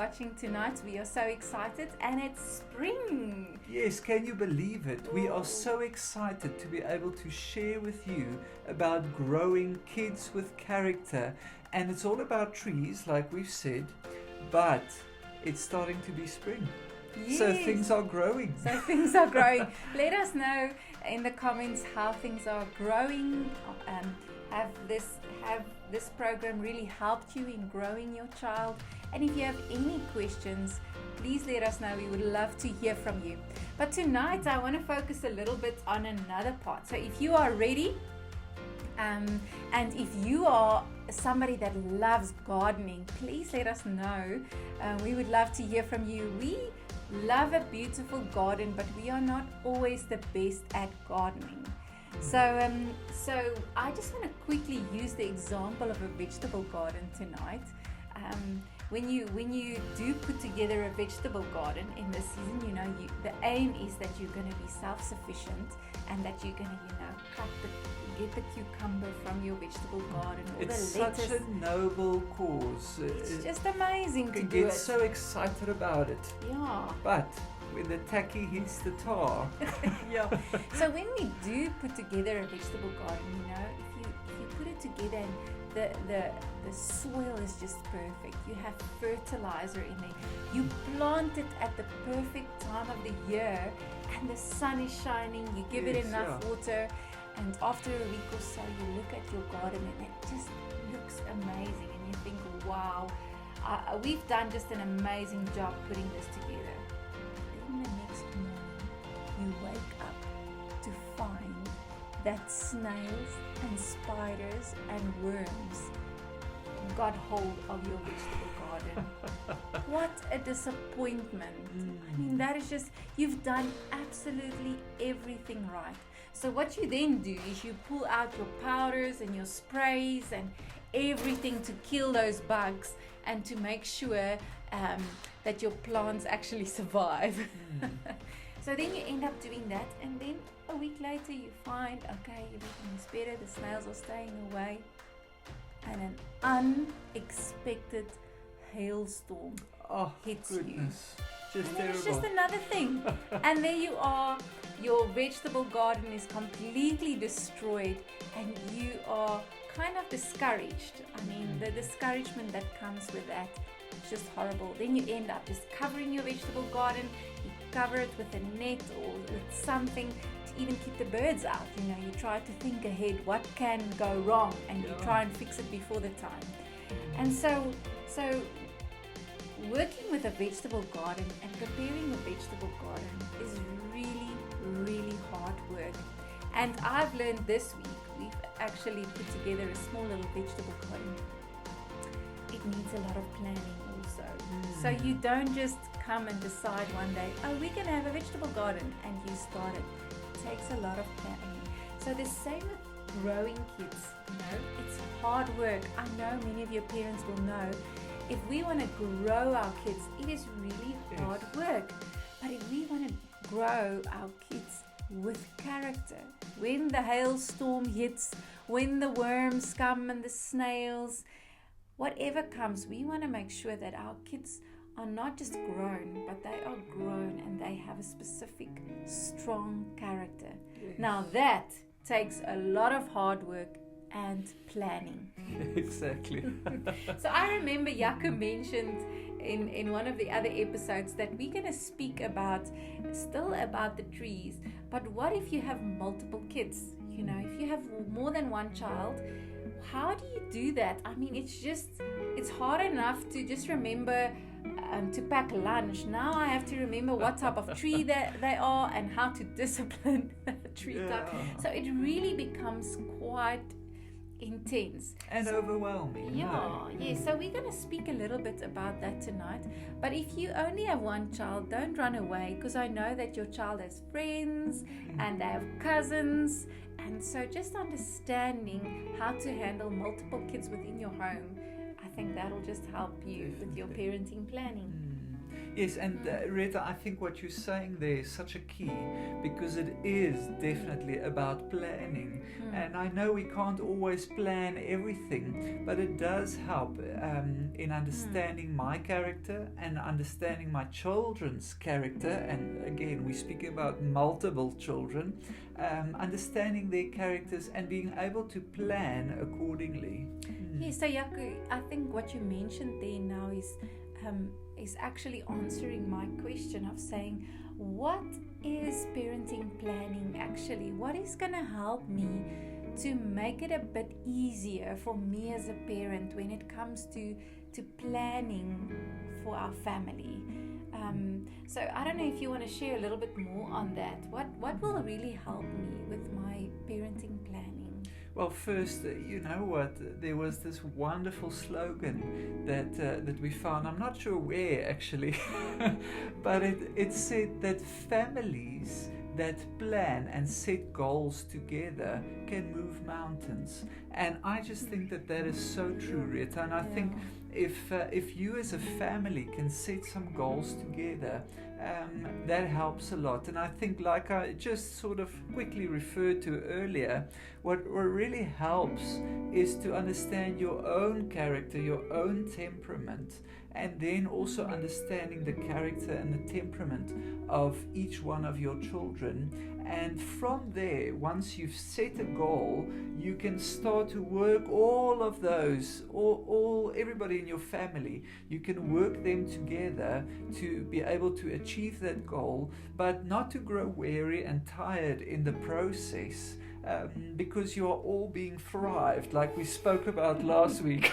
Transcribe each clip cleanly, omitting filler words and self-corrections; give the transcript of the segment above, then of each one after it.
watching tonight. We are so excited, and it's spring. Yes, can you believe it? We are so excited to be able to share with you about growing kids with character. And it's all about trees, like we've said, but it's starting to be spring. Yes. So things are growing. Let us know in the comments how things are growing. Have this program really helped you in growing your child? And if you have any questions, please let us know. We would love to hear from you. But tonight I want to focus a little bit on another part. So if you are ready, and if you are somebody that loves gardening, please let us know. We would love to hear from you. We love a beautiful garden, but we are not always the best at gardening. So I just want to quickly use the example of a vegetable garden tonight. When you do put together a vegetable garden in the season, the aim is that you're going to be self-sufficient, and that you're going to, get the cucumber from your vegetable garden. It's such a noble cause. It's just amazing to do it. You get so excited about it. Yeah. But when the tacky hits the tar. Yeah. So when we do put together a vegetable garden, if you put it together and the soil is just perfect. You have fertilizer in there. You plant it at the perfect time of the year, and the sun is shining. You give it enough water, and after a week or so, you look at your garden and it just looks amazing, and you think, wow, we've done just an amazing job putting this together. Then the next morning, you wake up to find that snails and spiders and worms got hold of your vegetable garden. What a disappointment. I mean, that is just, you've done absolutely everything right. So what you then do is you pull out your powders and your sprays and everything to kill those bugs and to make sure that your plants actually survive. So then you end up doing that, and then a week later you find, okay, everything is better, the snails are staying away, and an unexpected hailstorm hits goodness. you. Just and terrible. it's just another thing. And there you are, your vegetable garden is completely destroyed, and you are kind of discouraged. I mean, the discouragement that comes with that is just horrible. Then you end up just covering your vegetable garden. You cover it with a net or with something to even keep the birds out. You try to think ahead, what can go wrong, and you try and fix it before the time. And so working with a vegetable garden and preparing a vegetable garden is really, really hard work. And I've learned this week, we've actually put together a small little vegetable garden. It needs a lot of planning also. So you don't just come and decide one day, we're going to have a vegetable garden, and you start it. It takes a lot of planning. So the same with growing kids, it's hard work. I know many of your parents will know, if we want to grow our kids, it is really hard work. But if we want to grow our kids with character, when the hailstorm hits, when the worms come and the snails, whatever comes, we want to make sure that our kids are not just grown, but they are grown and they have a specific, strong character. Yes. Now that takes a lot of hard work and planning. Exactly. So I remember Jaco mentioned in one of the other episodes that we're going to speak about the trees, but what if you have multiple kids? If you have more than one child, how do you do that? I mean, it's hard enough to just remember to pack lunch. Now I have to remember what type of tree that they are and how to discipline the tree type. So it really becomes quite intense and overwhelming. So we're going to speak a little bit about that tonight. But if you only have one child, don't run away, because I know that your child has friends and they have cousins, and so just understanding how to handle multiple kids within your home, I think that'll just help you with your parenting planning. Yes, and Retha, I think what you're saying there is such a key, because it is definitely about planning. And I know we can't always plan everything, but it does help in understanding my character and understanding my children's character. And again, we're speaking about multiple children, understanding their characters and being able to plan accordingly. Yes, so Jaco, I think what you mentioned there now is actually answering my question of saying, what is parenting planning actually? What is going to help me to make it a bit easier for me as a parent when it comes to planning for our family? So I don't know if you want to share a little bit more on that. What will really help me with my parenting planning? Well, first, you know what? There was this wonderful slogan that we found. I'm not sure where actually, but it said that families that plan and set goals together can move mountains. And I just think that is so true, Rita. And I think if you as a family can set some goals together, that helps a lot. And I think, like I just sort of quickly referred to earlier, what really helps is to understand your own character, your own temperament, and then also understanding the character and the temperament of each one of your children. And from there, once you've set a goal, you can start to work all of those, everybody in your family, you can work them together to be able to achieve that goal, but not to grow weary and tired in the process. Because you are all being thrived, like we spoke about last week.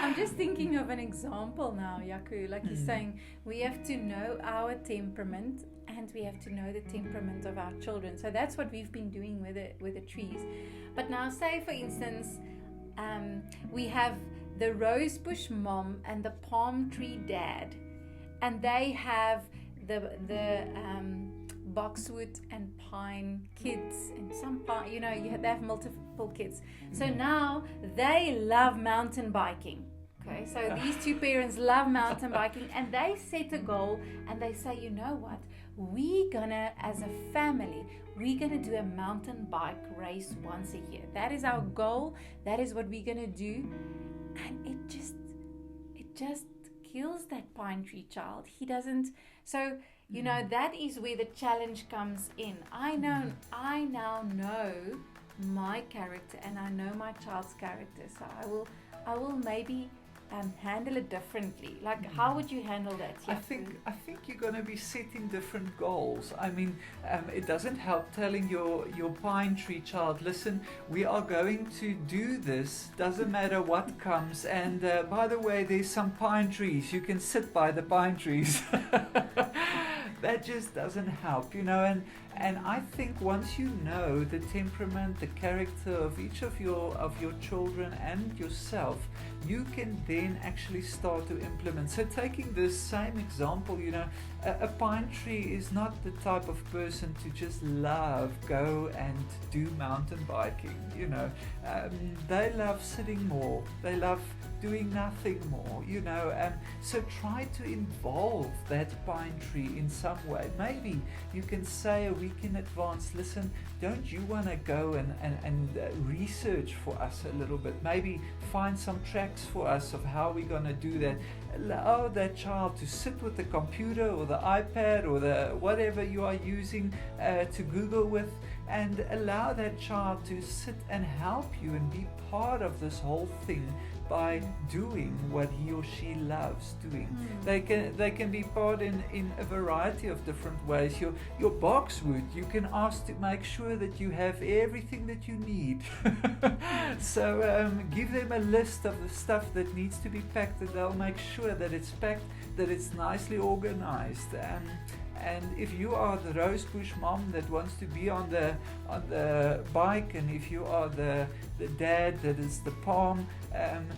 I'm just thinking of an example now, Jaco. Like you're saying, we have to know our temperament and we have to know the temperament of our children. So that's what we've been doing with the trees. But now, say for instance, we have the rosebush mom and the palm tree dad, and they have the boxwood and pine kids, and some pine, they have multiple kids. So now they love mountain biking. Okay, so these two parents love mountain biking, and they set a goal and they say, you know what, we're gonna, as a family, we're gonna do a mountain bike race once a year. That is our goal. That is what we're gonna do. And it just kills that pine tree child. He doesn't. So that is where the challenge comes in. I now know my character, and I know my child's character. So I will maybe handle it differently. Like, how would you handle that? I think you're going to be setting different goals. I mean, it doesn't help telling your pine tree child, listen, we are going to do this, doesn't matter what comes, and by the way, there's some pine trees, you can sit by the pine trees. That just doesn't help, and I think once you know the temperament, the character of each of your children and yourself, you can then actually start to implement. So taking this same example, a pine tree is not the type of person to just go and do mountain biking. They love sitting more, they love doing nothing more, so try to involve that pine tree in some way. Maybe you can say a week in advance, listen, don't you want to go and research for us a little bit, maybe find some tracks for us of how we're going to do that. Allow that child to sit with the computer or the iPad or the whatever you are using to Google with, and allow that child to sit and help you and be part of this whole thing by doing what he or she loves doing. They can be part in a variety of different ways. Your boxwood, you can ask to make sure that you have everything that you need. So give them a list of the stuff that needs to be packed, and they'll make sure that it's packed, that it's nicely organized. And if you are the rosebush mom that wants to be on the bike, and if you are the dad that is the palm,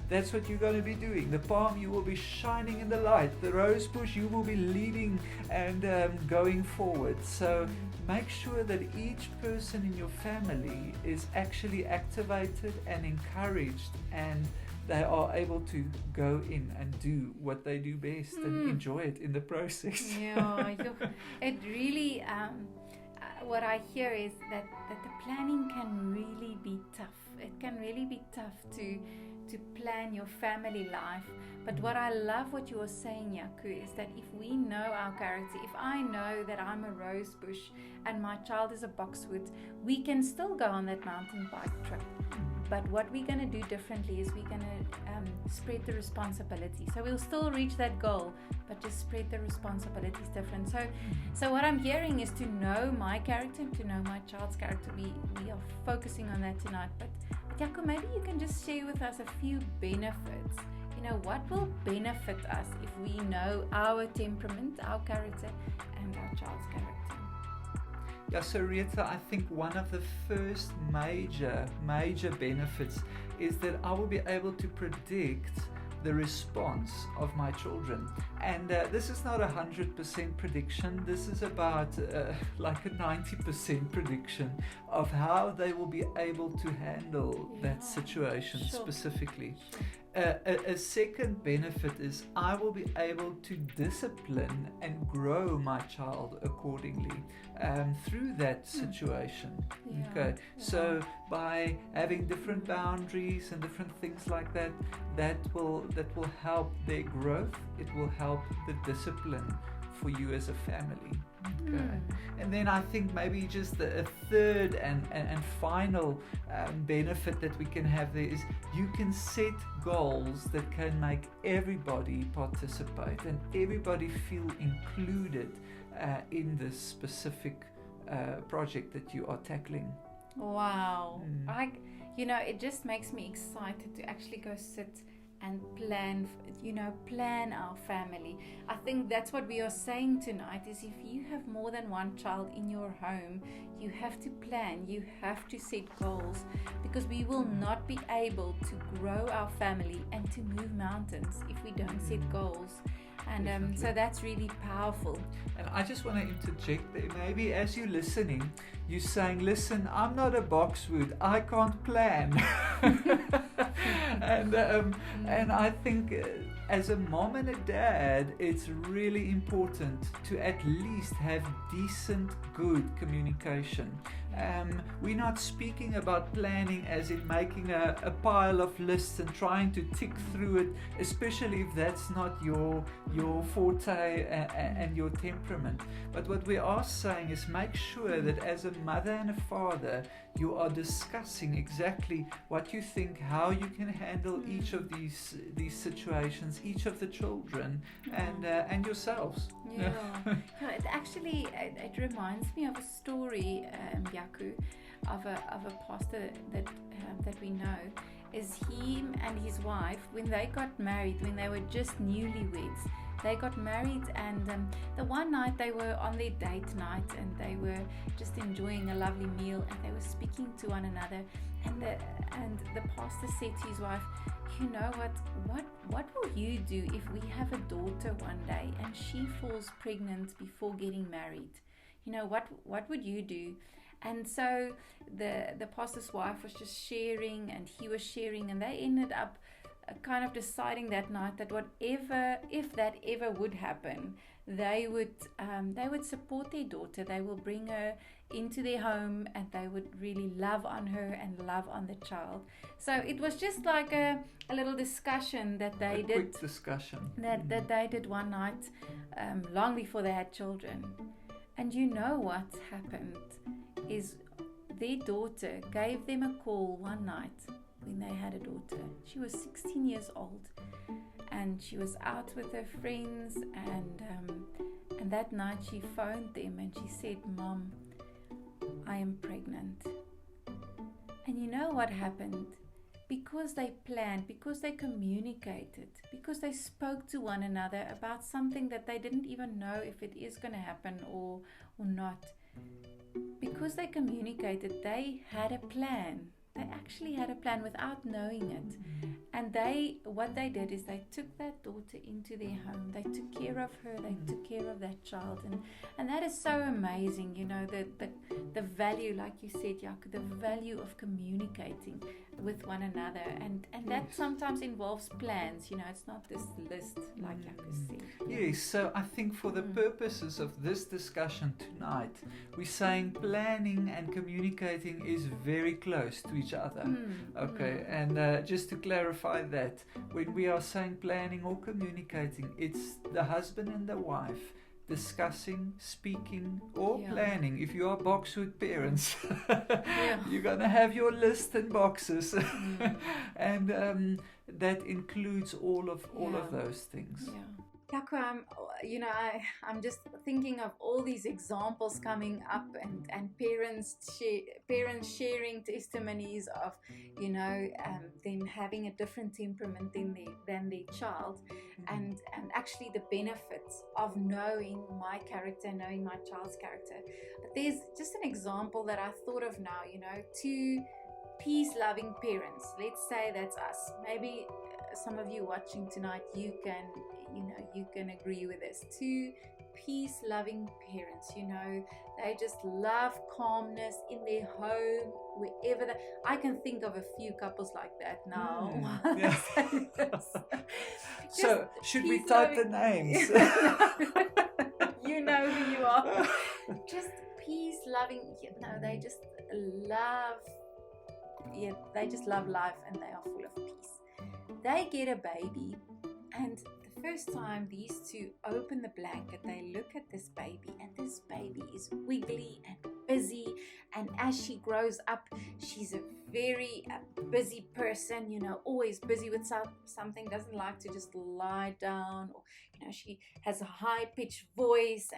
that's what you're going to be doing. The palm, you will be shining in the light. The rosebush, you will be leading and going forward. So make sure that each person in your family is actually activated and encouraged and they are able to go in and do what they do best and enjoy it in the process. Yeah, it really, what I hear is that the planning can really be tough. It can really be tough to plan your family life. But what I love what you are saying, Jaco, is that if we know our character, if I know that I'm a rose bush and my child is a boxwood, we can still go on that mountain bike trip. But what we're going to do differently is we're going to spread the responsibility. So we'll still reach that goal, but just spread the responsibilities different. So what I'm hearing is to know my character, to know my child's character. We are focusing on that tonight. But Jaco, maybe you can just share with us a few benefits. What will benefit us if we know our temperament, our character, and our child's character? Yeah, so Retha, I think one of the first major benefits is that I will be able to predict the response of my children. And this is not 100% prediction. This is about like a 90% prediction of how they will be able to handle that situation specifically. A second benefit is I will be able to discipline and grow my child accordingly through that situation. Okay, so by having different boundaries and different things like that, that will help their growth. It will help the discipline for you as a family. Okay. And then I think maybe just a third and final benefit that we can have there is you can set goals that can make everybody participate and everybody feel included in this specific project that you are tackling. Wow. It just makes me excited to actually go sit and plan our family. I think that's what we are saying tonight is if you have more than one child in your home, you have to plan, you have to set goals, because we will not be able to grow our family and to move mountains if we don't set goals. And so that's really powerful. And I just want to interject there. Maybe as you're listening, you're saying, listen, I'm not a boxwood. I can't plan. And I think as a mom and a dad, it's really important to at least have decent, good communication. We're not speaking about planning as in making a pile of lists and trying to tick through it, especially if that's not your forte and your temperament. But what we are saying is make sure that as a mother and a father, you are discussing exactly what you think, how you can handle each of these situations, each of the children, and yourselves. Yeah. It reminds me of a story, Jaco, of a pastor that we know. Is him and his wife, when they got married, when they were just newlyweds, they got married, and the one night they were on their date night and they were just enjoying a lovely meal and they were speaking to one another, and the pastor said to his wife, you know what will you do if we have a daughter one day and she falls pregnant before getting married? What would you do? And so the pastor's wife was just sharing and he was sharing, and they ended up kind of deciding that night that if that ever would happen, they would support their daughter. They will bring her into their home and they would really love on her and love on the child. So it was just like a little discussion that they did. Quick discussion. That they did one night, long before they had children. And you know what happened is their daughter gave them a call one night when they had a daughter. She was 16 years old and she was out with her friends, and that night she phoned them and she said, Mom, I am pregnant. And you know what happened? Because they planned, because they communicated, because they spoke to one another about something that they didn't even know if it is going to happen or not. Because they communicated, they had a plan. They actually had a plan without knowing it. And what they did is they took that daughter into their home. They took care of her. They took care of that child. And that is so amazing, the value, like you said, Jaco, the value of communicating with one another, and that sometimes involves plans. It's not this list like Jaco said. Yes, so I think for the purposes of this discussion tonight, we're saying planning and communicating is very close to each other. Okay, and just to clarify that, when we are saying planning or communicating, it's the husband and the wife discussing, speaking, or planning. If you are boxwood parents, you're going to have your list and boxes, and that includes all of those things. Jaco, I'm just thinking of all these examples coming up, and parents sharing testimonies of, them having a different temperament than their child, and actually the benefits of knowing my character, knowing my child's character. But there's just an example that I thought of now, two peace-loving parents. Let's say that's us. Maybe some of you watching tonight, you can agree with this. Two peace-loving parents, they just love calmness in their home, wherever I can think of a few couples like that now. So should we type the names? You know who you are. Just peace-loving. They just love life, and they are full of peace. They get a baby, and the first time these two open the blanket, they look at this baby, and this baby is wiggly and busy, and as she grows up, she's a very busy person, always busy with something, doesn't like to just lie down, or she has a high-pitched voice,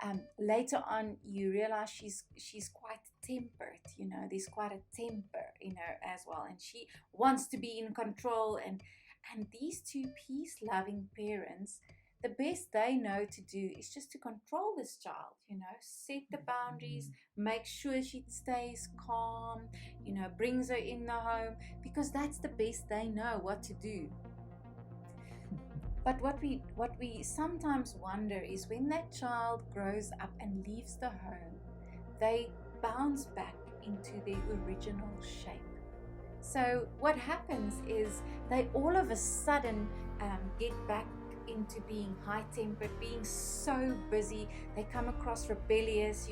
and later on you realize she's quite tempered, there's quite a temper in her as well, and she wants to be in control, and these two peace-loving parents, the best they know to do is just to control this child, set the boundaries, make sure she stays calm, brings her in the home, because that's the best they know what to do. But what we sometimes wonder is when that child grows up and leaves the home, they bounce back into their original shape. So what happens is they all of a sudden get back into being high-tempered, being so busy. They come across rebellious,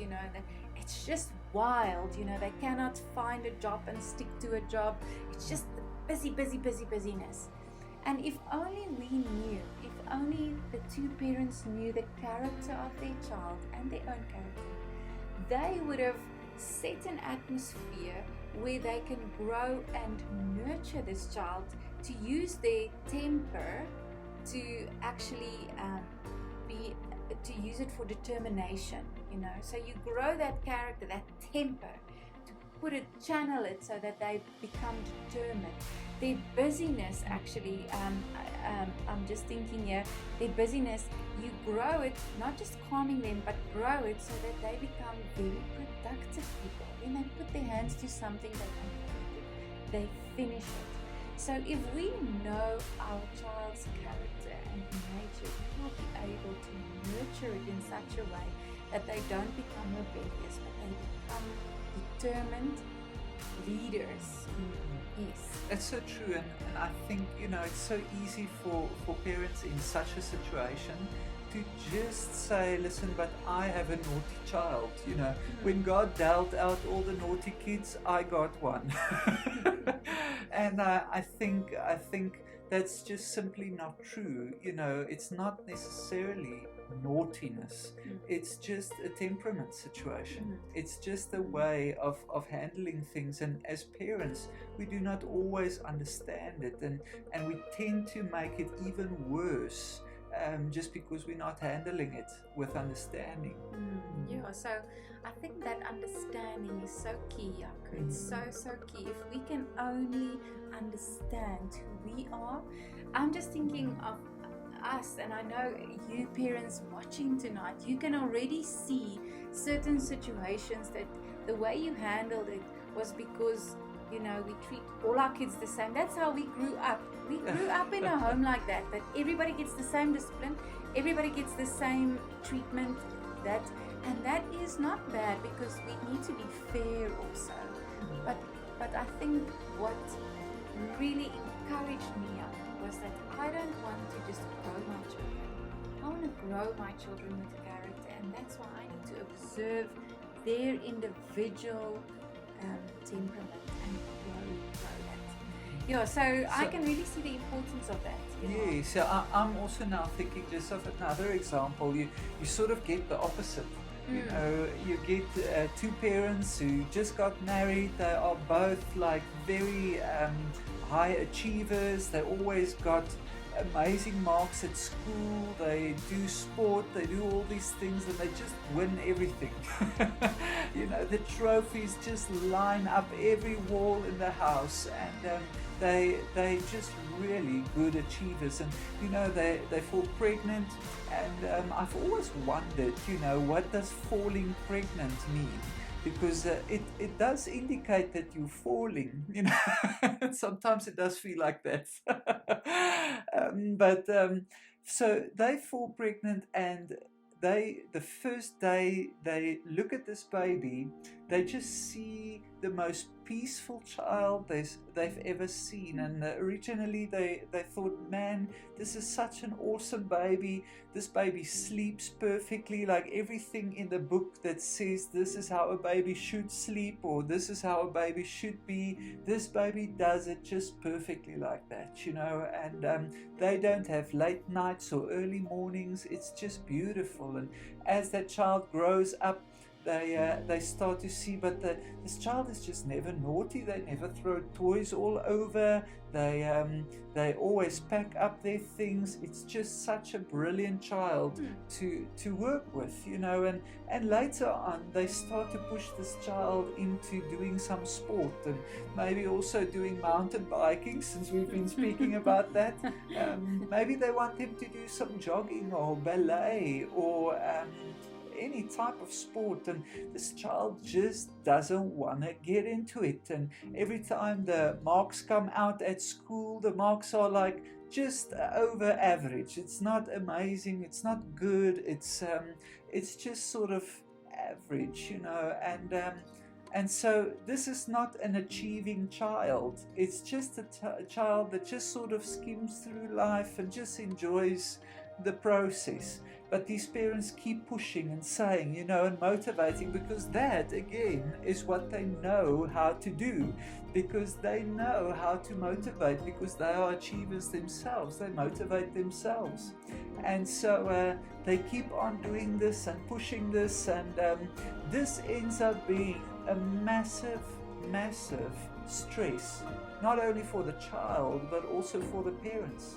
it's just wild, they cannot find a job and stick to a job. It's just the busyness. And if only we knew, if only the two parents knew the character of their child and their own character, they would have set an atmosphere where they can grow and nurture this child to use their temper to actually to use it for determination, So you grow that character, that temper, to channel it so that they become determined. Their busyness, actually, I'm just thinking here, their busyness, you grow it, not just calming them, but grow it so that they become very productive people. When they put their hands to something that they finish it. So if we know our child's character and nature, we will be able to nurture it in such a way that they don't become rebellious, but they become determined leaders. Yes. It's so true, and I think, it's so easy for parents in such a situation to just say, listen, but I have a naughty child, When God dealt out all the naughty kids, I got one. And I think that's just simply not true. It's not necessarily naughtiness. It's just a temperament situation. It's just a way of handling things, and as parents we do not always understand it, and we tend to make it even worse just because we're not handling it with understanding. So I think that understanding is so key, Jaco. It's so key. If we can only understand who we are. I'm just thinking of us, and I know you parents watching tonight, you can already see certain situations that the way you handled it was because we treat all our kids the same. That's how we grew up. We grew up in a home like that everybody gets the same discipline, everybody gets the same treatment, and that is not bad, because we need to be fair also. But But I think what really encouraged me was that I don't want to just grow my children. I want to grow my children with character, and that's why I need to observe their individual temperament and grow that. Yeah, so I can really see the importance of that. Yeah, so I'm also now thinking just of another example. You sort of get the opposite. You know, you get two parents who just got married. They are both like very high achievers. They always got amazing marks at school. They do sport. They do all these things, and they just win everything. You know, the trophies just line up every wall in the house, and they just really good achievers. And you know, they fall pregnant, and I've always wondered, you know, what does falling pregnant mean? Because it does indicate that you're falling, you know. Sometimes it does feel like that. But so they fall pregnant, and the first day they look at this baby, they just see the most peaceful child they've ever seen. And originally they thought, man, this is such an awesome baby. This baby sleeps perfectly, like everything in the book that says this is how a baby should sleep, or this is how a baby should be. This baby does it just perfectly like that, you know. And they don't have late nights or early mornings. It's just beautiful. And as that child grows up, they start to see, but this child is just never naughty. They never throw toys all over. They always pack up their things. It's just such a brilliant child to work with, you know. And later on, they start to push this child into doing some sport, and maybe also doing mountain biking, since we've been speaking about that. Maybe they want him to do some jogging or ballet or any type of sport, and this child just doesn't want to get into it. And every time the marks come out at school, the marks are like just over average. It's not amazing, it's not good, it's just sort of average, you know. And so this is not an achieving child. It's just a child that just sort of skims through life and just enjoys the process. But these parents keep pushing and saying, you know, and motivating, because that, again, is what they know how to do. Because they know how to motivate, because they are achievers themselves. They motivate themselves. And so they keep on doing this and pushing this, and this ends up being a massive, massive stress, not only for the child, but also for the parents.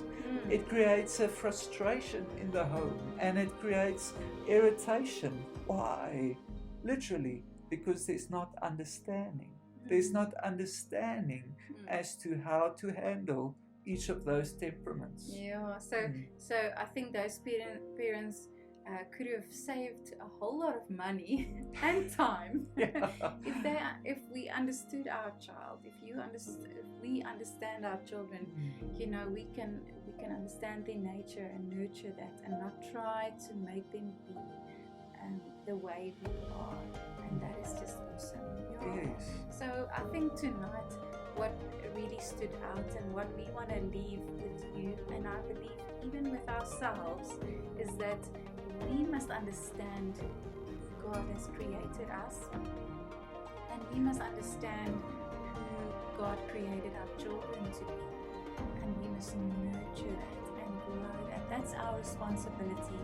It creates a frustration in the home, and it creates irritation. Why? Literally, because there's not understanding. There's not understanding as to how to handle each of those temperaments. Yeah, so I think those parents could have saved a whole lot of money and time if we understood our child. If we understand our children, you know, we can understand their nature and nurture that, and not try to make them be the way we are. And that is just awesome. Yeah. Yes. So I think tonight, what really stood out and what we want to leave with you, and I believe even with ourselves, is that we must understand who God has created us, and we must understand who God created our children to be, and we must nurture that and grow that. That's our responsibility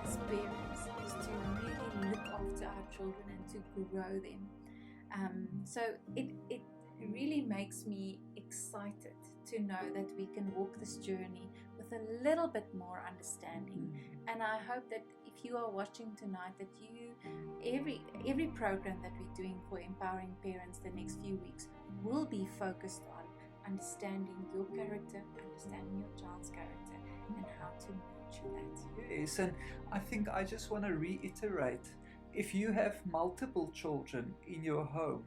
as parents, is to really look after our children and to grow them. So it really makes me excited to know that we can walk this journey with a little bit more understanding. And I hope that if you are watching tonight, that you, every program that we're doing for empowering parents the next few weeks will be focused on understanding your character, understanding your child's character, and how to nurture that. Yes, and I think I just want to reiterate, if you have multiple children in your home,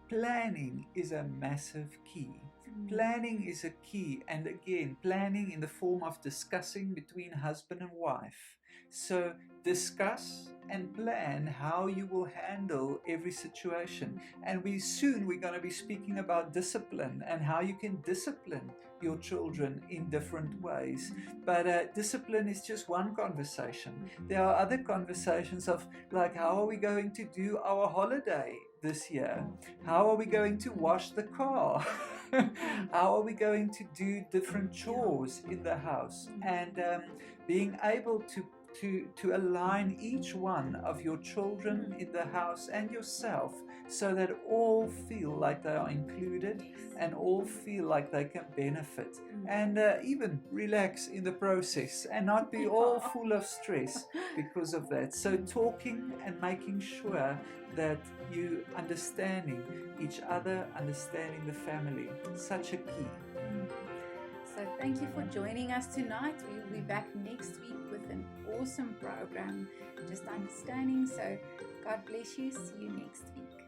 planning is a massive key. Planning is a key, and again, planning in the form of discussing between husband and wife. So discuss and plan how you will handle every situation. And we're going to be speaking about discipline and how you can discipline your children in different ways. But discipline is just one conversation. There are other conversations of like, how are we going to do our holiday this year? How are we going to wash the car? How are we going to do different chores in the house? And being able to align each one of your children in the house and yourself so that all feel like they are included and all feel like they can benefit and even relax in the process and not be all full of stress because of that. So talking and making sure that you understanding each other, understanding the family, such a key. So thank you for joining us tonight. We will be back next week with an awesome program, Just Understanding. So God bless you. See you next week.